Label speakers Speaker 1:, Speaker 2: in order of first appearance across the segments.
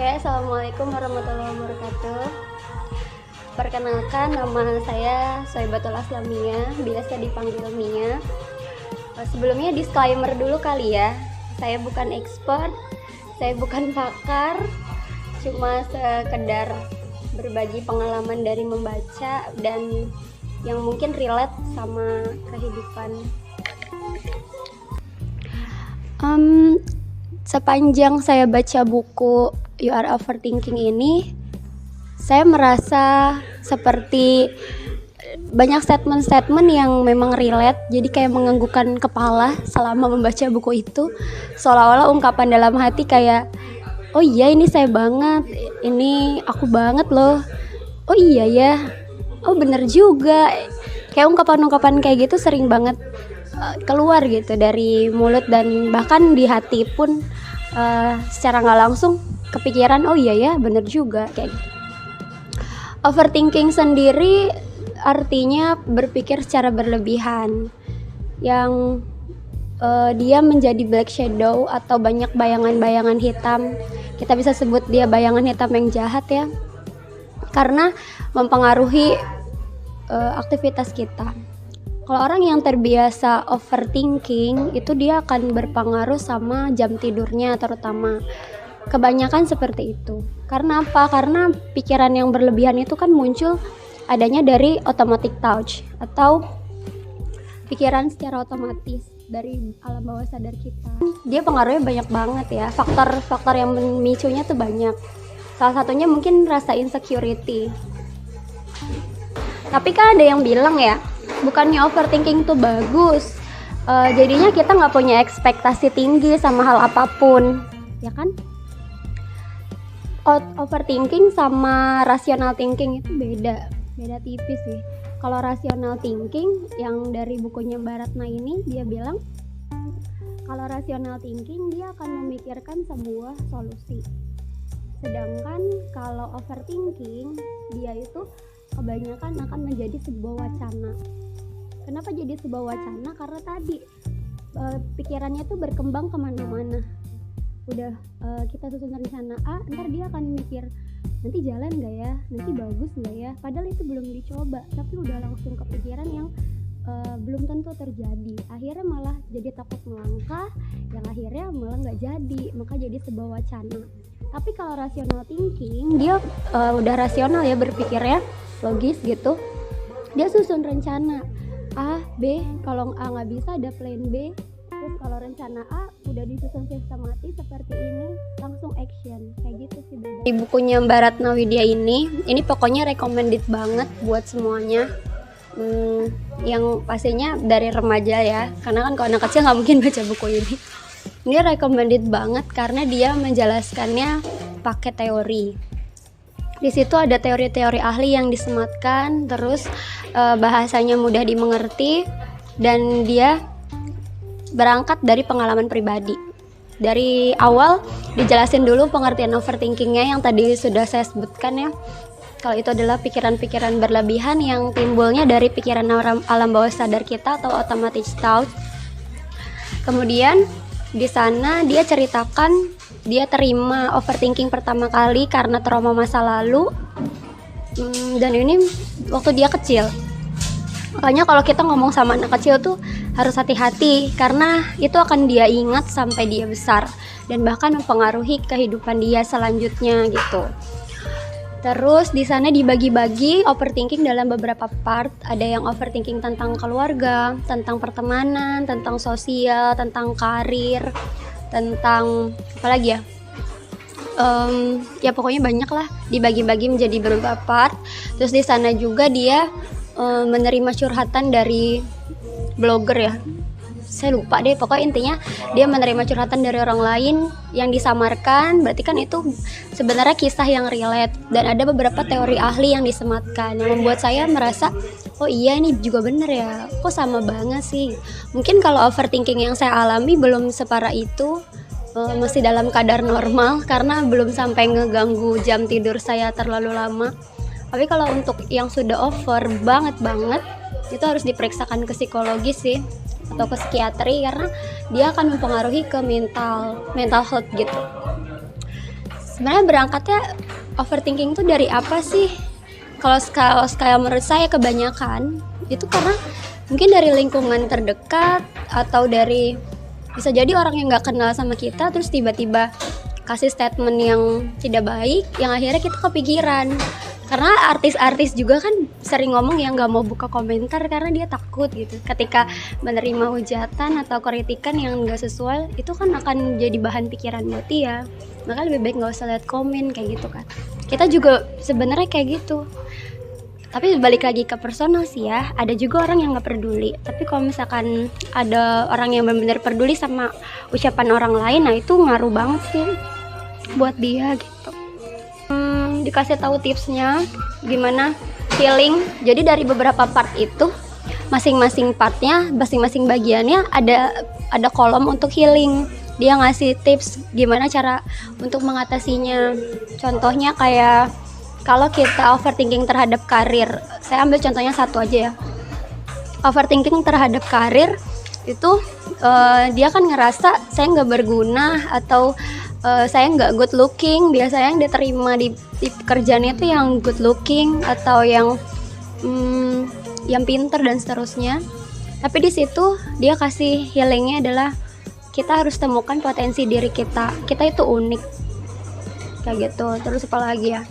Speaker 1: Oke, assalamualaikum warahmatullahi wabarakatuh. Perkenalkan, nama saya Soibatul Aslamia, biasa dipanggil Mia. Sebelumnya disclaimer dulu kali ya, saya bukan expert, saya bukan pakar, cuma sekedar berbagi pengalaman dari membaca dan yang mungkin relate sama kehidupan. Sepanjang saya baca buku You Are Overthinking ini, saya merasa seperti banyak statement-statement yang memang relate, jadi kayak menganggukkan kepala selama membaca buku itu, seolah-olah ungkapan dalam hati kayak, oh iya ini saya banget, ini aku banget loh, oh iya ya, oh bener juga. Kayak ungkapan-ungkapan kayak gitu sering banget keluar gitu dari mulut, dan bahkan di hati pun secara nggak langsung kepikiran, oh iya ya bener juga kayak gitu. Overthinking sendiri artinya berpikir secara berlebihan, yang dia menjadi black shadow atau banyak bayangan-bayangan hitam. Kita bisa sebut dia bayangan hitam yang jahat ya, karena mempengaruhi aktivitas kita. Kalau orang yang terbiasa overthinking itu dia akan berpengaruh sama jam tidurnya, terutama kebanyakan seperti itu. Karena apa? Karena pikiran yang berlebihan itu kan muncul adanya dari automatic thought atau pikiran secara otomatis dari alam bawah sadar kita. Dia pengaruhnya banyak banget ya, faktor-faktor yang memicunya tuh banyak. Salah satunya mungkin rasa insecurity. Tapi kan ada yang bilang ya, bukannya overthinking tuh bagus, jadinya kita nggak punya ekspektasi tinggi sama hal apapun, ya kan? Overthinking sama rational thinking itu beda tipis sih. Kalau rational thinking yang dari bukunya Baratna ini, dia bilang kalau rational thinking dia akan memikirkan sebuah solusi, sedangkan kalau overthinking dia itu kebanyakan akan menjadi sebuah wacana. Kenapa jadi sebuah wacana? Karena tadi pikirannya tuh berkembang kemana-mana. Udah kita susun rencana A, ntar dia akan mikir nanti jalan nggak ya, nanti bagus nggak ya, padahal itu belum dicoba, tapi udah langsung kepikiran yang belum tentu terjadi. Akhirnya malah jadi takut melangkah, yang akhirnya malah nggak jadi, maka jadi sebuah wacana. Tapi kalau rational thinking, dia udah rasional ya berpikirnya, logis gitu. Dia susun rencana A, B, kalau A nggak bisa ada plan B. Terus kalau rencana A udah disusun sistematis seperti ini, langsung action. Kayak gitu sih beda. Di bukunya Baratna Widya ini pokoknya recommended banget buat semuanya. Yang pastinya dari remaja ya, karena kan kalau anak kecil nggak mungkin baca buku ini. Ini recommended banget karena dia menjelaskannya pakai teori. Di situ ada teori-teori ahli yang disematkan, terus bahasanya mudah dimengerti, dan dia berangkat dari pengalaman pribadi. Dari awal dijelasin dulu pengertian overthinkingnya yang tadi sudah saya sebutkan ya. Kalau itu adalah pikiran-pikiran berlebihan yang timbulnya dari pikiran alam bawah sadar kita atau automatic thought. Kemudian di sana dia ceritakan dia terima overthinking pertama kali karena trauma masa lalu, dan ini waktu dia kecil. Makanya kalau kita ngomong sama anak kecil tuh harus hati-hati, karena itu akan dia ingat sampai dia besar dan bahkan mempengaruhi kehidupan dia selanjutnya gitu. Terus di sana dibagi-bagi overthinking dalam beberapa part. Ada yang overthinking tentang keluarga, tentang pertemanan, tentang sosial, tentang karir, tentang apa lagi ya? Ya pokoknya banyak lah, dibagi-bagi menjadi beberapa part. Terus di sana juga dia menerima curhatan dari blogger ya. Saya lupa deh, pokoknya intinya dia menerima curhatan dari orang lain yang disamarkan, berarti kan itu sebenarnya kisah yang relate, dan ada beberapa teori ahli yang disematkan yang membuat saya merasa, oh iya ini juga bener ya, kok sama banget sih. Mungkin kalau overthinking yang saya alami belum separah itu, masih dalam kadar normal karena belum sampai ngeganggu jam tidur saya terlalu lama. Tapi kalau untuk yang sudah over banget itu harus diperiksakan ke psikologis sih, atau ke psikiatri, karena dia akan mempengaruhi ke mental health gitu. Sebenarnya berangkatnya overthinking tuh dari apa sih? Kalau menurut saya kebanyakan itu karena mungkin dari lingkungan terdekat, atau dari bisa jadi orang yang nggak kenal sama kita terus tiba-tiba kasih statement yang tidak baik, yang akhirnya kita kepikiran. Karena artis-artis juga kan sering ngomong yang nggak mau buka komentar karena dia takut gitu. Ketika menerima hujatan atau kritikan yang nggak sesuai, itu kan akan jadi bahan pikiran buat dia. Maka lebih baik nggak usah lihat komen kayak gitu kan. Kita juga sebenarnya kayak gitu. Tapi balik lagi ke personal sih ya. Ada juga orang yang nggak peduli. Tapi kalau misalkan ada orang yang benar-benar peduli sama ucapan orang lain, nah itu ngaruh banget sih buat dia gitu. Dikasih tahu tipsnya gimana healing. Jadi dari beberapa part itu, masing-masing partnya, masing-masing bagiannya ada kolom untuk healing. Dia ngasih tips gimana cara untuk mengatasinya. Contohnya kayak kalau kita overthinking terhadap karir, saya ambil contohnya satu aja ya. Overthinking terhadap karir itu dia kan ngerasa saya nggak berguna, atau saya nggak good looking. Biasanya yang diterima di pekerjaannya itu yang good looking atau yang pinter dan seterusnya. Tapi di situ dia kasih healingnya adalah kita harus temukan potensi diri kita. Kita itu unik kayak gitu. Terus apa lagi ya?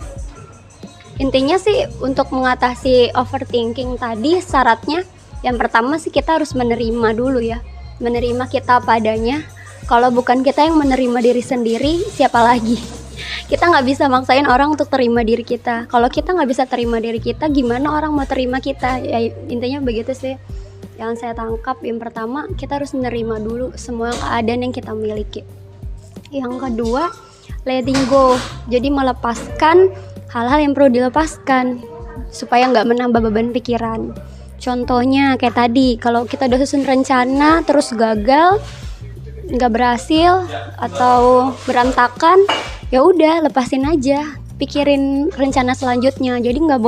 Speaker 1: Intinya sih untuk mengatasi overthinking tadi, syaratnya yang pertama sih kita harus menerima dulu ya. Menerima kita apa adanya. Kalau bukan kita yang menerima diri sendiri, siapa lagi? Kita nggak bisa maksain orang untuk terima diri kita. Kalau kita nggak bisa terima diri kita, gimana orang mau terima kita? Ya, intinya begitu sih yang saya tangkap. Yang pertama, kita harus menerima dulu semua keadaan yang kita miliki. Yang kedua, letting go. Jadi melepaskan hal-hal yang perlu dilepaskan supaya nggak menambah beban pikiran. Contohnya kayak tadi, kalau kita udah susun rencana terus gagal, nggak berhasil atau berantakan, ya udah lepasin aja, pikirin rencana selanjutnya. Jadi nggak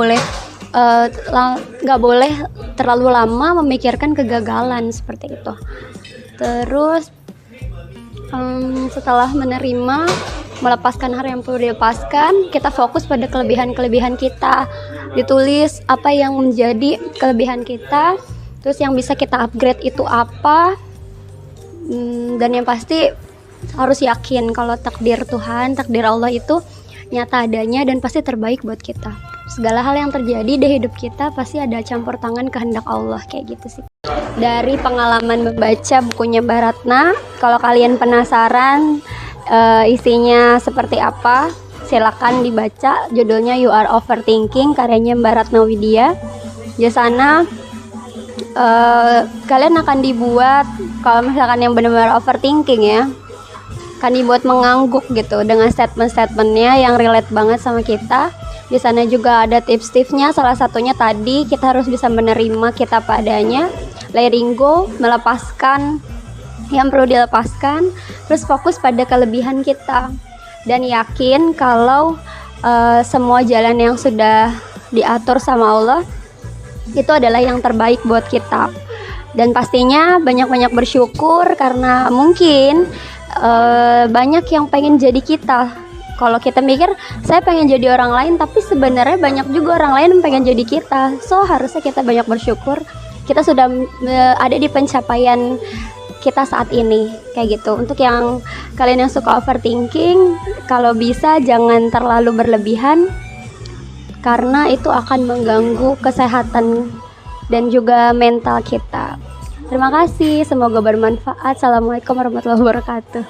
Speaker 1: boleh terlalu lama memikirkan kegagalan seperti itu. Terus setelah menerima, melepaskan hal yang perlu dilepaskan, kita fokus pada kelebihan-kelebihan kita. Ditulis apa yang menjadi kelebihan kita, terus yang bisa kita upgrade itu apa. Dan yang pasti harus yakin kalau takdir Tuhan, takdir Allah itu nyata adanya dan pasti terbaik buat kita. Segala hal yang terjadi di hidup kita pasti ada campur tangan kehendak Allah, kayak gitu sih. Dari pengalaman membaca bukunya Mbak Ratna, kalau kalian penasaran isinya seperti apa, silakan dibaca. Judulnya You Are Overthinking, karyanya Mbak Ratna Widya. Di sana kalian akan dibuat, kalau misalkan yang benar-benar overthinking ya, akan dibuat mengangguk gitu dengan statement-statementnya yang relate banget sama kita. Di sana juga ada tips-tipsnya. Salah satunya tadi, kita harus bisa menerima kita padanya, letting go, melepaskan yang perlu dilepaskan, terus fokus pada kelebihan kita, dan yakin kalau semua jalan yang sudah diatur sama Allah itu adalah yang terbaik buat kita. Dan pastinya banyak-banyak bersyukur, karena mungkin banyak yang pengen jadi kita. Kalau kita mikir saya pengen jadi orang lain, tapi sebenarnya banyak juga orang lain yang pengen jadi kita. So harusnya kita banyak bersyukur kita sudah ada di pencapaian kita saat ini, kayak gitu. Untuk yang kalian yang suka overthinking, kalau bisa jangan terlalu berlebihan, karena itu akan mengganggu kesehatan dan juga mental kita. Terima kasih, semoga bermanfaat. Assalamualaikum warahmatullahi wabarakatuh.